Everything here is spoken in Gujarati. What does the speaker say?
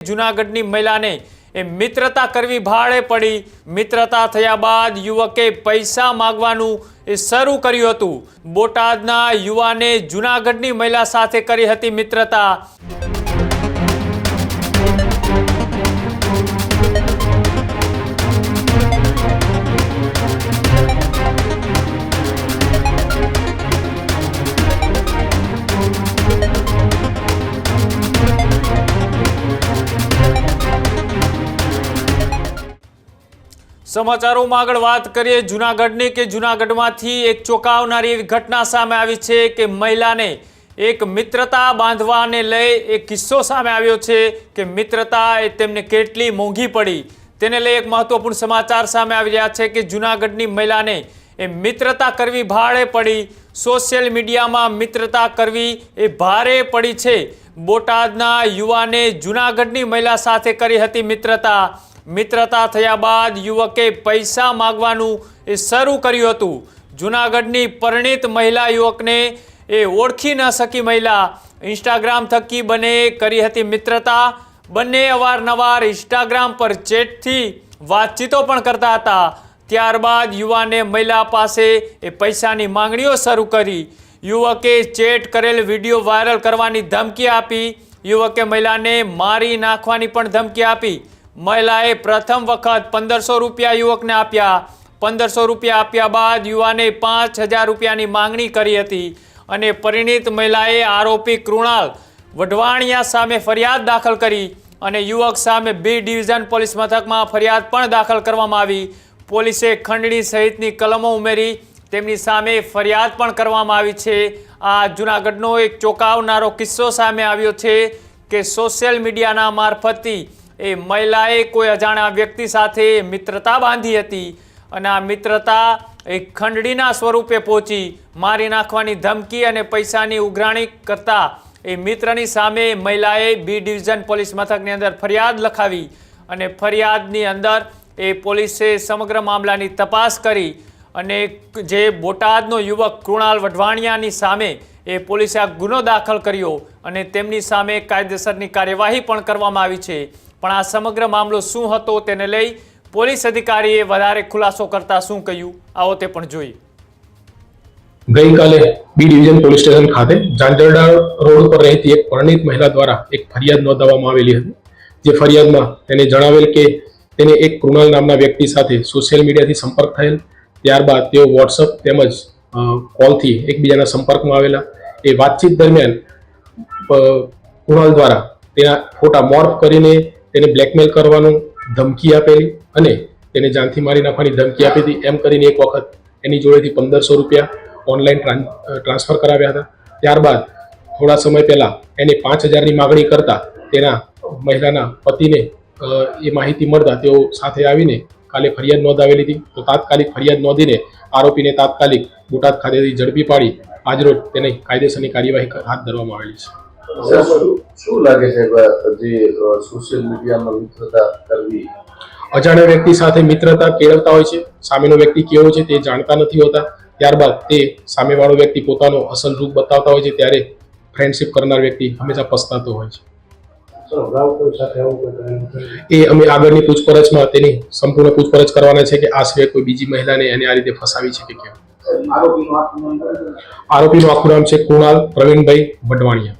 જૂનાગઢની મહિલાને મિત્રતા કરવી ભાડે પડી। મિત્રતા થયા બાદ યુવકે પૈસા માંગવાનું શરૂ કર્યું હતું। બોટાદના યુવાને જૂનાગઢની મહિલા સાથે કરી હતી મિત્રતા। સમાચારોમાં આગળ વાત કરીએ જૂનાગઢની કે જૂનાગઢમાંથી એક ચોંકાવનારી ઘટના સામે આવી છે કે મહિલાને એક મિત્રતા બાંધવાને લઈ એક કિસ્સો સામે આવ્યો છે કે મિત્રતા એ તેમને કેટલી મોંઘી પડી તેને લઈ એક મહત્વપૂર્ણ સમાચાર સામે આવી રહ્યા છે કે જૂનાગઢની મહિલાને એ મિત્રતા કરવી ભાડે પડી। સોશિયલ મીડિયામાં મિત્રતા કરવી એ ભારે પડી છે। બોટાદના યુવાને જૂનાગઢની મહિલા સાથે કરી હતી મિત્રતા થયા બાદ યુવકે પૈસા માંગવાનું શરૂ કર્યું હતું। જૂનાગઢની પરિણીત મહિલા યુવકને ઓળખી ન શકી મહિલા ઇન્સ્ટાગ્રામ થકી બંને કરી હતી મિત્રતા। બંને અવારનવાર ઇન્સ્ટાગ્રામ પર ચેટથી વાતચીતો પણ કરતા હતા। ત્યારબાદ યુવાને મહિલા પાસે પૈસાની માંગણીઓ શરૂ કરી। યુવકે ચેટ કરેલ વિડીયો વાયરલ કરવાની ધમકી આપી। યુવકે મહિલાને મારી નાખવાની પણ ધમકી આપી। મહિલાએ પ્રથમ વખત 1500 રૂપિયા યુવકને આપ્યા। 1500 રૂપિયા આપ્યા બાદ યુવાને 5000 રૂપિયાની માંગણી કરી હતી અને પરિણીત મહિલાએ આરોપી કૃણાલ વઢવાણિયા સામે ફરિયાદ દાખલ કરી અને યુવક સામે બી ડિવિઝન પોલીસ મથકમાં ફરિયાદ પણ દાખલ કરવામાં આવી। પોલીસે ખંડણી સહિતની કલમો ઉમેરી તેમની સામે ફરિયાદ પણ કરવામાં આવી છે। આ જૂનાગઢનો એક ચોંકાવનારો કિસ્સો સામે આવ્યો છે કે સોશિયલ મીડિયાના મારફતથી એ મહિલાએ કોઈ અજાણ્યા વ્યક્તિ સાથે મિત્રતા બાંધી હતી અને આ મિત્રતા એક ખંડણીના સ્વરૂપે પહોંચી। મારી નાખવાની ધમકી અને પૈસાની ઉઘરાણી કરતા એ મિત્રની સામે મહિલાએ બી ડિવિઝન પોલીસ મથકની અંદર ફરિયાદ લખાવી અને ફરિયાદની અંદર એ પોલીસે સમગ્ર મામલાની તપાસ કરી અને જે બોટાદનો યુવક કૃણાલ વઢવાણિયાની સામે એ પોલીસે આ ગુનો દાખલ કર્યો અને તેમની સામે કાયદેસરની કાર્યવાહી પણ કરવામાં આવી છે। પણ આ સમગ્ર મામલો શું હતો તેને લઈ પોલીસ અધિકારીએ વધારે ખુલાસો કરતા શું કહ્યું આવો તે પણ જોઈએ। ગઈકાલે બી ડિવિઝન પોલીસ સ્ટેશન ખાતે ઝાંઝરડા રોડ પર રહેતી એક પરિણીત મહિલા દ્વારા એક ફરિયાદ નોંધાવવામાં આવેલી હતી। જે ફરિયાદમાં તેને જણાવેલ કે તેને એક કૃણાલ નામના વ્યક્તિ સાથે સોશિયલ મીડિયાથી સંપર્ક થયેલ। ત્યારબાદ તેઓ વોટ્સઅપ તેમજ કોલથી એકબીજાના સંપર્કમાં આવેલા। એ વાતચીત દરમિયાન કૃણાલ દ્વારા તેના ફોટા મોર્ફ કરીને તેને બ્લેકમેલ કરવાનું ધમકી આપેલી અને તેને જાનથી મારી નાખવાની ધમકી આપી હતી। એમ કરીને એક વખત એની જોડેથી 1500 રૂપિયા ઓનલાઈન ટ્રાન્સફર કરાવ્યા હતા। ત્યારબાદ થોડા સમય પહેલા એને 5000ની માગણી કરતા તેના મહિલાના પતિને એ માહિતી મળતા તેઓ સાથે આવીને કાલે ફરિયાદ નોંધાવેલી હતી। તો તાત્કાલિક ફરિયાદ નોંધીને આરોપીને તાત્કાલિક બોટાદ ખાતેથી ઝડપી પાડી આજરોજ તેની કાયદેસરની કાર્યવાહી હાથ ધરવામાં આવેલી છે। શું લાગે છે જે સોશિયલ મીડિયામાં મિત્રતા કરવી અજાણ્યા વ્યક્તિ સાથે મિત્રતા કેળવતા હોય છે। સામેનો વ્યક્તિ કેવો છે તે જાણતા નથી હોતા। ત્યારબાદ તે સામેવાળો વ્યક્તિ પોતાનો અસલ રૂપ બતાવતા હોય છે ત્યારે ફ્રેન્ડશિપ કરનાર વ્યક્તિ હંમેશા પસ્તાતો હોય છે। એ અમે આગળની પૂછપરછમાં તેની સંપૂર્ણ પૂછપરછ કરવાના છે કે આ સિવાય કોઈ બીજી મહિલાને એને આ રીતે ફસાવી છે કે કેમ। આરોપીનું આખું નામ છે કૃણાલ પ્રવીણભાઈ વઢવાણિયા।